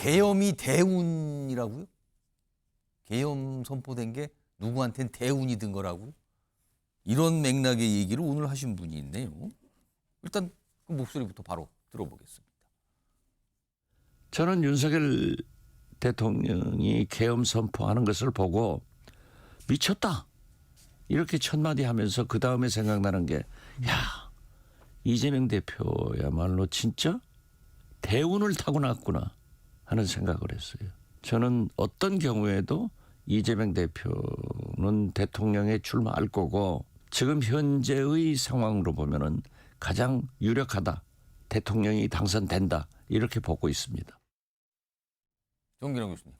계엄이 대운이라고요? 계엄 선포된 게 누구한테는 대운이 든 거라고? 이런 맥락의 얘기를 오늘 하신 분이 있네요. 일단 그 목소리부터 바로 들어보겠습니다. 저는 윤석열 대통령이 계엄 선포하는 것을 보고 미쳤다 이렇게 첫마디 하면서 그 다음에 생각나는 게 야, 이재명 대표야말로 진짜 대운을 타고났구나 하는 생각을 했어요. 저는 어떤 경우에도 이재명 대표는 대통령에 출마할 거고 지금 현재의 상황으로 보면은 가장 유력하다. 대통령이 당선된다. 이렇게 보고 있습니다. 정기랑 교수님,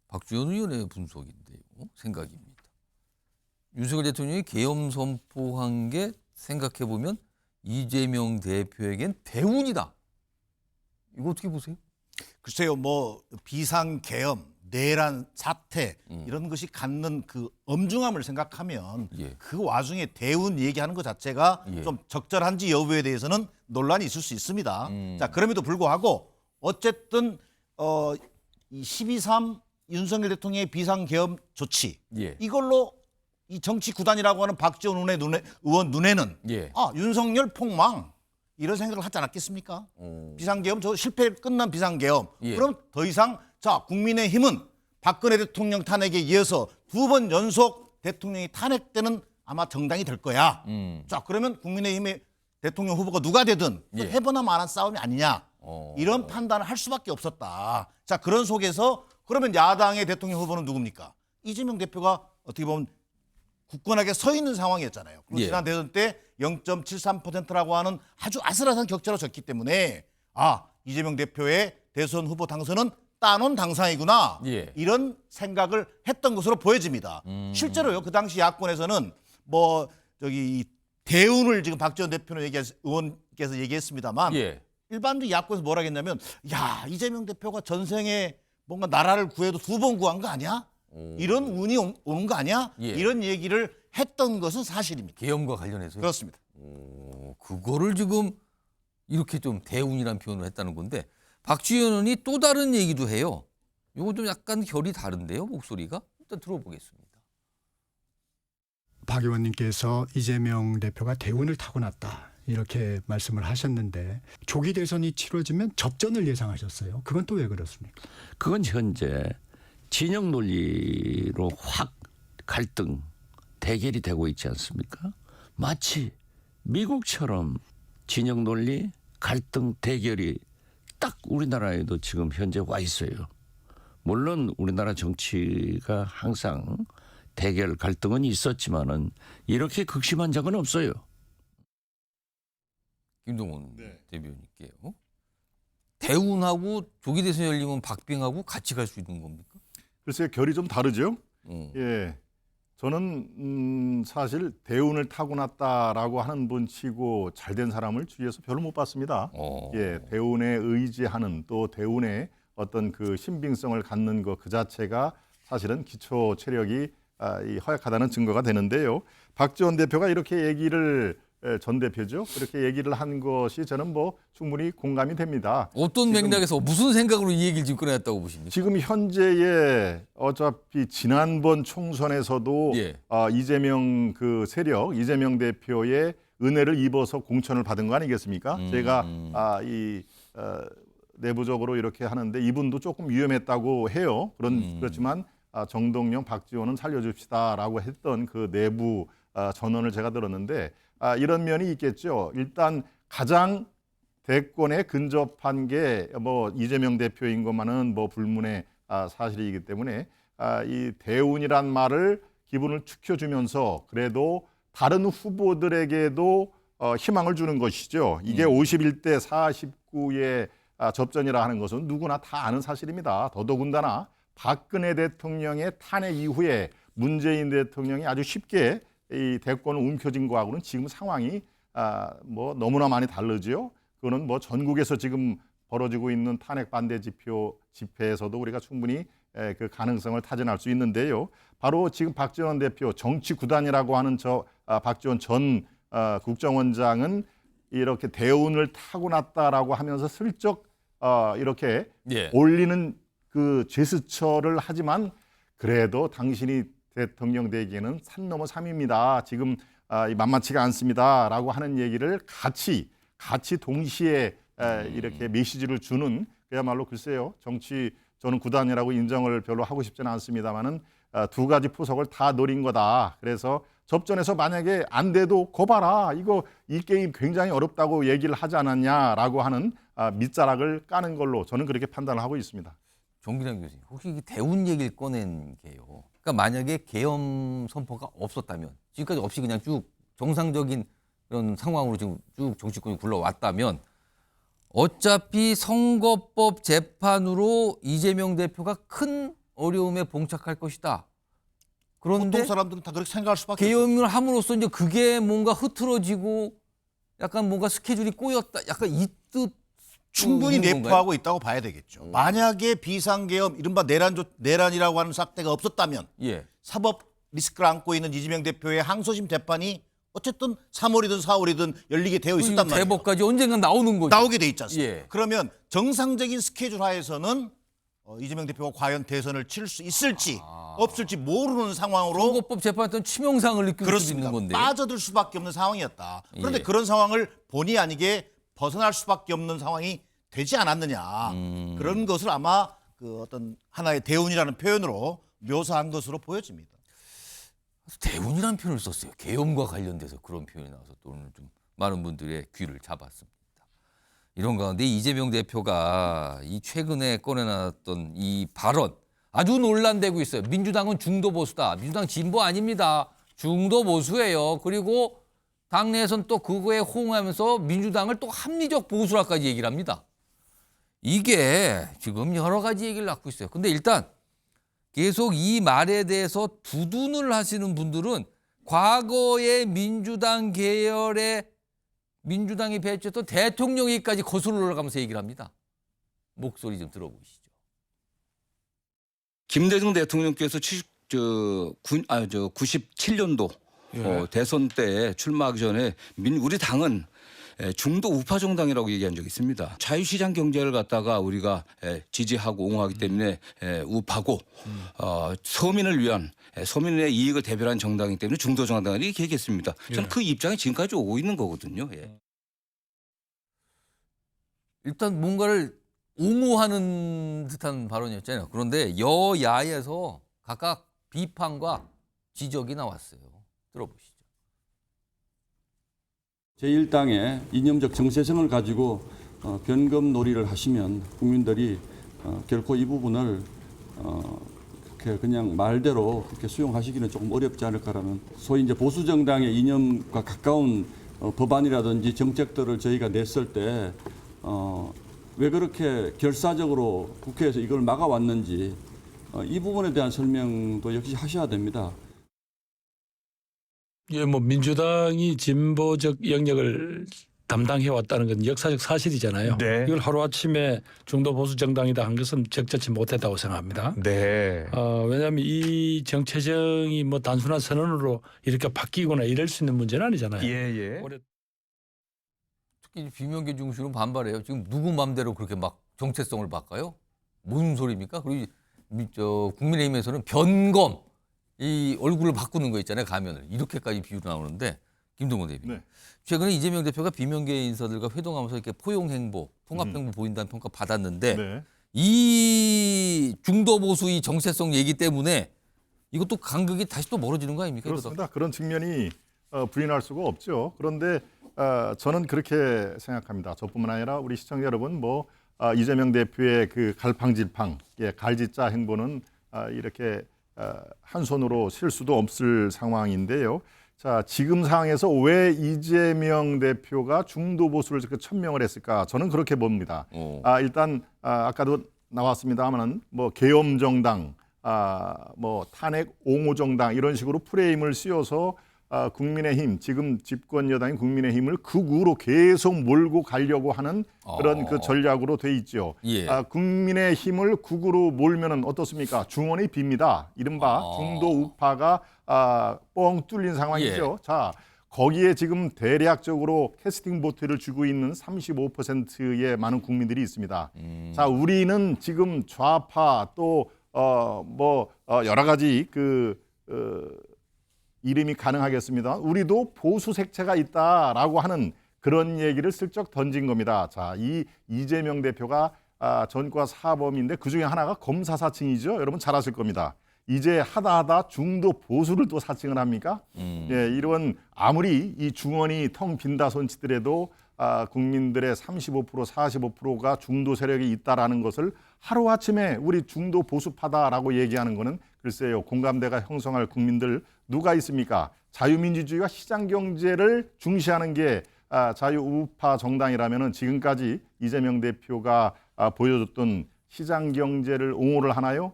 박주현 의원의 분석인데요. 생각입니다. 윤석열 대통령이 계엄 선포한 게 생각해보면 이재명 대표에겐 대운이다. 이거 어떻게 보세요? 글쎄요, 뭐 비상계엄, 내란 사태 이런 것이 갖는 그 엄중함을 생각하면 예. 그 와중에 대운 얘기하는 것 자체가 예. 좀 적절한지 여부에 대해서는 논란이 있을 수 있습니다. 자, 그럼에도 불구하고 어쨌든 이 12.3 윤석열 대통령의 비상계엄 조치 예. 이걸로 이 정치 구단이라고 하는 박지원 의원 눈에는 예. 윤석열 폭망 이런 생각을 하지 않았겠습니까? 비상계엄 저 실패 끝난 비상계엄. 예. 그럼 더 이상 자 국민의힘은 박근혜 대통령 탄핵에 이어서 2번 연속 대통령이 탄핵되는 아마 정당이 될 거야. 자 그러면 국민의힘의 대통령 후보가 누가 되든 예. 해보나 마나 싸움이 아니냐. 이런 판단을 할 수밖에 없었다. 자 그런 속에서 그러면 야당의 대통령 후보는 누굽니까? 이재명 대표가 어떻게 보면 굳건하게 서 있는 상황이었잖아요. 그리고 예. 지난 대선 때 0.73%라고 하는 아주 아슬아슬한 격차로 졌기 때문에 이재명 대표의 대선 후보 당선은 따놓은 당상이구나. 예. 이런 생각을 했던 것으로 보여집니다. 실제로요. 그 당시 야권에서는 뭐 저기 대운을 지금 박지원 대표는 의원께서 얘기했습니다만 예. 일반적인 야권에서 뭐라 했냐면 야 이재명 대표가 전생에 뭔가 나라를 구해도 2번 구한 거 아니야? 이런 운이 오는 거 아니야? 예. 이런 얘기를 했던 것은 사실입니다. 계엄과 관련해서요? 그렇습니다. 그거를 지금 이렇게 좀 대운이라는 표현을 했다는 건데 박주현 의원이 또 다른 얘기도 해요. 이거 좀 약간 결이 다른데요, 목소리가? 일단 들어보겠습니다. 박 의원님께서 이재명 대표가 대운을 타고났다 이렇게 말씀을 하셨는데 조기 대선이 치러지면 접전을 예상하셨어요. 그건 또 왜 그렇습니까? 그건 현재 진영 논리로 확 갈등, 대결이 되고 있지 않습니까? 마치 미국처럼 진영 논리, 갈등, 대결이 딱 우리나라에도 지금 현재 와 있어요. 물론 우리나라 정치가 항상 대결, 갈등은 있었지만은 이렇게 극심한 적은 없어요. 김동원 대변인께요. 대운하고 조기 대선 열리면 박빙하고 같이 갈 수 있는 겁니까? 글쎄요, 결이 좀 다르죠. 예, 저는 사실 대운을 타고났다라고 하는 분치고 잘된 사람을 주위에서 별로 못 봤습니다. 예, 대운에 의지하는 또 대운의 어떤 그 신빙성을 갖는 것 그 자체가 사실은 기초 체력이 허약하다는 증거가 되는데요. 박지원 대표가 이렇게 얘기를 전 대표죠. 그렇게 얘기를 한 것이 저는 뭐 충분히 공감이 됩니다. 어떤 맥락에서 무슨 생각으로 이 얘기를 지금 꺼냈다고 보십니까? 지금 현재의 어차피 지난번 총선에서도 예. 이재명 그 세력, 이재명 대표의 은혜를 입어서 공천을 받은 거 아니겠습니까? 제가 내부적으로 이렇게 하는데 이분도 조금 위험했다고 해요. 그렇지만 정동영, 박지원은 살려줍시다라고 했던 그 내부 전언을 제가 들었는데 이런 면이 있겠죠. 일단 가장 대권에 근접한 게 뭐 이재명 대표인 것만은 뭐 불문의 사실이기 때문에 이 대운이란 말을 기분을 축혀주면서 그래도 다른 후보들에게도 희망을 주는 것이죠. 이게 51대 49의 접전이라 하는 것은 누구나 다 아는 사실입니다. 더더군다나 박근혜 대통령의 탄핵 이후에 문재인 대통령이 아주 쉽게 이 대권을 움켜쥔 거하고는 지금 상황이 뭐 너무나 많이 다르죠. 그거는 뭐 전국에서 지금 벌어지고 있는 탄핵 반대 집회에서도 우리가 충분히 그 가능성을 타진할 수 있는데요. 바로 지금 박지원 대표 정치 구단이라고 하는 박지원 전 국정원장은 이렇게 대운을 타고났다라고 하면서 슬쩍 이렇게 예. 올리는 그 제스처를 하지만 그래도 당신이 대통령 되기에는 산 넘어 삼입니다. 지금 만만치가 않습니다라고 하는 얘기를 같이 동시에 이렇게 메시지를 주는 그야말로 글쎄요 정치 저는 구단이라고 인정을 별로 하고 싶지는 않습니다만은 두 가지 포석을 다 노린 거다. 그래서 접전에서 만약에 안 돼도 거봐라 이 게임 굉장히 어렵다고 얘기를 하지 않았냐라고 하는 밑자락을 까는 걸로 저는 그렇게 판단을 하고 있습니다. 정기량 교수님, 혹시 이 대운 얘기를 꺼낸 게요. 그러니까 만약에 계엄 선포가 없었다면, 지금까지 없이 그냥 쭉 정상적인 그런 상황으로 지금 쭉 정치권이 굴러왔다면, 어차피 선거법 재판으로 이재명 대표가 큰 어려움에 봉착할 것이다. 그런데 보통 사람들은 다 그렇게 생각할 수밖에 없어요. 계엄을 함으로써 이제 그게 뭔가 흐트러지고 약간 뭔가 스케줄이 꼬였다. 약간 이 뜻. 충분히 있는 내포하고 있다고 봐야 되겠죠. 만약에 비상계엄 이른바 내란이라고 하는 사태가 없었다면 예. 사법 리스크를 안고 있는 이재명 대표의 항소심 재판이 어쨌든 3월이든 4월이든 열리게 되어 있었단 말이에요. 대법까지 언젠가 나오는 거죠. 나오게 돼 있지 않습니까? 예. 그러면 정상적인 스케줄 하에서는 이재명 대표가 과연 대선을 칠 수 있을지 없을지 모르는 상황으로 선거법 재판 때는 치명상을 느낄 수 그렇습니다. 있는 건데. 빠져들 수밖에 없는 상황이었다. 그런데 예. 그런 상황을 본의 아니게 벗어날 수밖에 없는 상황이 되지 않았느냐. 그런 것을 아마 그 어떤 하나의 대운이라는 표현으로 묘사한 것으로 보여집니다. 대운이라는 표현을 썼어요. 계엄과 관련돼서 그런 표현이 나와서 또 오늘 좀 많은 분들의 귀를 잡았습니다. 이런 가운데 이재명 대표가 이 최근에 꺼내놨던 이 발언 아주 논란되고 있어요. 민주당은 중도 보수다. 민주당 진보 아닙니다. 중도 보수예요. 그리고 당내에서는 또 그거에 호응하면서 민주당을 또 합리적 보수라까지 얘기를 합니다. 이게 지금 여러 가지 얘기를 낳고 있어요. 근데 일단 계속 이 말에 대해서 두둔을 하시는 분들은 과거의 민주당 계열의 민주당이 배치했던 대통령위까지 거슬러 올라가면서 얘기를 합니다. 목소리 좀 들어보시죠. 김대중 대통령께서 97년도 대선 때 출마하기 전에 우리 당은 중도 우파 정당이라고 얘기한 적이 있습니다. 자유시장 경제를 갖다가 우리가 지지하고 옹호하기 때문에 우파고 서민을 위한 서민의 이익을 대변한 정당이기 때문에 중도 정당이라고 이렇게 얘기했습니다. 저는 그 입장에 지금까지 오고 있는 거거든요. 예. 일단 뭔가를 옹호하는 듯한 발언이었잖아요. 그런데 여야에서 각각 비판과 지적이 나왔어요. 들어보시죠. 제1당의 이념적 정체성을 가지고 변검 놀이를 하시면 국민들이 결코 이 부분을 그냥 말대로 그렇게 수용하시기는 조금 어렵지 않을까라는 소위 이제 보수 정당의 이념과 가까운 법안이라든지 정책들을 저희가 냈을 때 왜 그렇게 결사적으로 국회에서 이걸 막아왔는지 이 부분에 대한 설명도 역시 하셔야 됩니다. 예, 뭐 민주당이 진보적 영역을 담당해 왔다는 건 역사적 사실이잖아요. 네. 이걸 하루아침에 중도 보수 정당이다 한 것은 적절치 못했다고 생각합니다. 네. 왜냐하면 이 정체성이 뭐 단순한 선언으로 이렇게 바뀌거나 이럴 수 있는 문제는 아니잖아요. 예. 특히 비명계 중심으로 반발해요. 지금 누구 맘대로 그렇게 막 정체성을 바꿔요? 무슨 소리입니까? 그리고 국민의힘에서는 변검, 이 얼굴을 바꾸는 거 있잖아요. 가면을. 이렇게까지 비유로 나오는데 김동건 대표. 네. 최근에 이재명 대표가 비명계 인사들과 회동하면서 이렇게 포용 행보, 통합 행보 보인다는 평가 받았는데 네. 이 중도 보수 이 정체성 얘기 때문에 이것도 간극이 다시 또 멀어지는 거 아닙니까? 그렇습니다. 그런 측면이 부인할 수가 없죠. 그런데 저는 그렇게 생각합니다. 저뿐만 아니라 우리 시청자 여러분, 이재명 대표의 그 갈팡질팡, 갈짓자 행보는 이렇게 한 손으로 실 수도 없을 상황인데요. 자, 지금 상황에서 왜 이재명 대표가 중도 보수를 그렇게 천명을 했을까? 저는 그렇게 봅니다. 일단 아까도 나왔습니다만은 계엄 정당, 탄핵 옹호 정당 이런 식으로 프레임을 씌워서 국민의힘, 지금 집권 여당인 국민의힘을 극우로 계속 몰고 가려고 하는 그런 그 전략으로 돼 있죠. 예. 국민의힘을 극우로 몰면은 어떻습니까? 중원이 빕니다. 이른바 중도 우파가 뻥 뚫린 상황이죠. 예. 자, 거기에 지금 대략적으로 캐스팅 보트를 주고 있는 35%의 많은 국민들이 있습니다. 자, 우리는 지금 좌파 또 여러 가지 이름이 가능하겠습니다. 우리도 보수 색채가 있다라고 하는 그런 얘기를 슬쩍 던진 겁니다. 자, 이 이재명 대표가 전과 사범인데 그 중에 하나가 검사 사칭이죠. 여러분 잘 아실 겁니다. 이제 하다 중도 보수를 또 사칭을 합니까? 예, 이런 아무리 이 중원이 텅 빈다 손치더라도 국민들의 35% 45%가 중도 세력이 있다라는 것을 하루아침에 우리 중도 보수파다라고 얘기하는 거는 글쎄요, 공감대가 형성할 국민들 누가 있습니까? 자유민주주의와 시장경제를 중시하는 게 자유우파 정당이라면 지금까지 이재명 대표가 보여줬던 시장경제를 옹호를 하나요?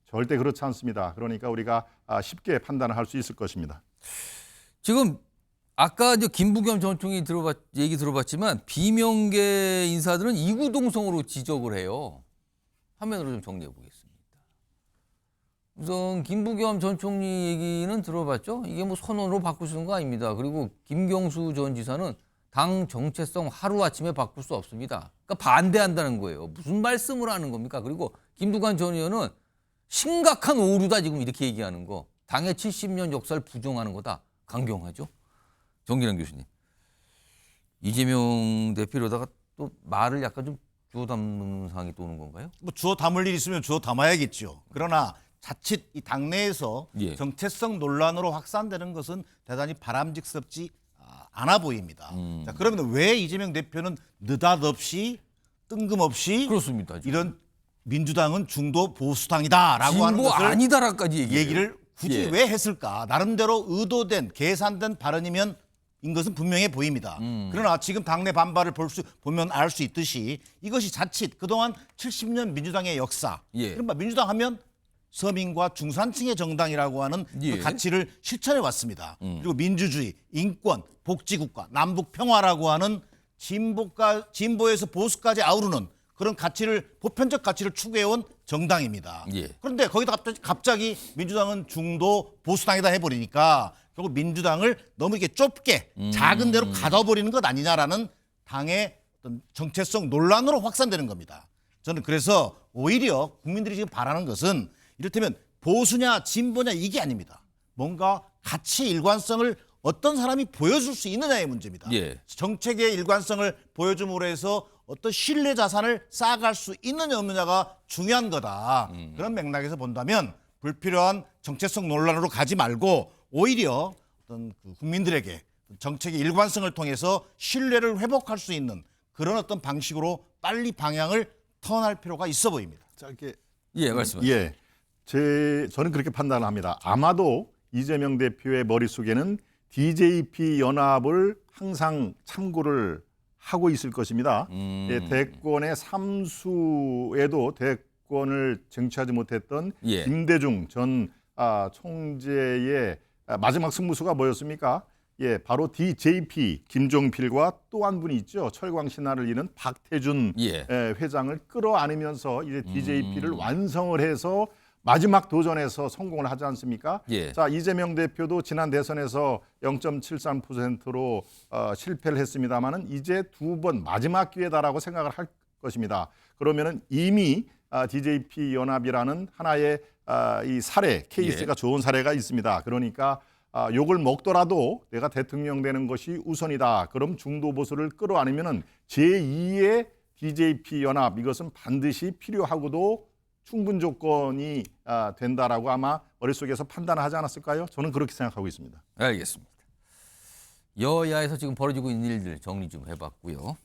절대 그렇지 않습니다. 그러니까 우리가 쉽게 판단을 할 수 있을 것입니다. 지금 아까 이제 김부겸 전 총리 얘기 들어봤지만 비명계 인사들은 이구동성으로 지적을 해요. 화면으로 좀 정리해 보겠습니다. 우선 김부겸 전 총리 얘기는 들어봤죠. 이게 뭐 선언으로 바꿀 수 있는 거 아닙니다. 그리고 김경수 전 지사는 당 정체성 하루아침에 바꿀 수 없습니다. 그러니까 반대한다는 거예요. 무슨 말씀을 하는 겁니까? 그리고 김두관 전 의원은 심각한 오류다 지금 이렇게 얘기하는 거. 당의 70년 역사를 부정하는 거다. 강경하죠. 정기란 교수님. 이재명 대표로다가 또 말을 약간 좀 주워 담는 상황이 또 오는 건가요? 뭐 주워 담을 일 있으면 주워 담아야겠죠. 그러나 자칫 이 당내에서 예. 정체성 논란으로 확산되는 것은 대단히 바람직스럽지 않아 보입니다. 자, 그러면 왜 이재명 대표는 느닷없이 뜬금없이 그렇습니다. 이런 민주당은 중도 보수당이다라고 하는 진보 것을 아니다라까지 얘기를 굳이 예. 왜 했을까? 나름대로 의도된 계산된 발언이면 인 것은 분명해 보입니다. 그러나 지금 당내 반발을 보면 알 수 있듯이 이것이 자칫 그동안 70년 민주당의 역사, 예. 그러니까 민주당 하면 서민과 중산층의 정당이라고 하는 예. 그 가치를 실천해 왔습니다. 그리고 민주주의, 인권, 복지국가, 남북 평화라고 하는 진보에서 보수까지 아우르는 그런 가치를 보편적 가치를 추구해온 정당입니다. 예. 그런데 거기다 갑자기 민주당은 중도 보수당이다 해버리니까 결국 민주당을 너무 이렇게 좁게 작은 데로 가둬버리는 것 아니냐라는 당의 어떤 정체성 논란으로 확산되는 겁니다. 저는 그래서 오히려 국민들이 지금 바라는 것은 이를테면 보수냐 진보냐 이게 아닙니다. 뭔가 가치 일관성을 어떤 사람이 보여줄 수 있느냐의 문제입니다. 예. 정책의 일관성을 보여줌으로 해서 어떤 신뢰 자산을 쌓아갈 수 있느냐 없느냐가 중요한 거다. 그런 맥락에서 본다면 불필요한 정체성 논란으로 가지 말고 오히려 어떤 국민들에게 정책의 일관성을 통해서 신뢰를 회복할 수 있는 그런 어떤 방식으로 빨리 방향을 턴할 필요가 있어 보입니다. 짧게 예, 말씀하세요. 예, 저는 그렇게 판단을 합니다. 아마도 이재명 대표의 머릿속에는 DJP 연합을 항상 참고를 하고 있을 것입니다. 예, 대권의 3수에도 대권을 쟁취하지 못했던 예. 김대중 전 총재의 마지막 승부수가 뭐였습니까? 예, 바로 DJP 김종필과 또 한 분이 있죠. 철광 신화를 이는 박태준 예. 회장을 끌어안으면서 이제 DJP를 완성을 해서 마지막 도전에서 성공을 하지 않습니까? 예. 자, 이재명 대표도 지난 대선에서 0.73%로 실패를 했습니다만은 이제 두 번 마지막 기회다라고 생각을 할 것입니다. 그러면은 이미 DJP 연합이라는 하나의 이 사례 케이스가 좋은 사례가 있습니다. 그러니까 욕을 먹더라도 내가 대통령 되는 것이 우선이다. 그럼 중도 보수를 끌어안으면은 제2의 DJP 연합 이것은 반드시 필요하고도 충분 조건이 된다라고 아마 머릿속에서 판단을 하지 않았을까요? 저는 그렇게 생각하고 있습니다. 알겠습니다. 여야에서 지금 벌어지고 있는 일들 정리 좀 해봤고요.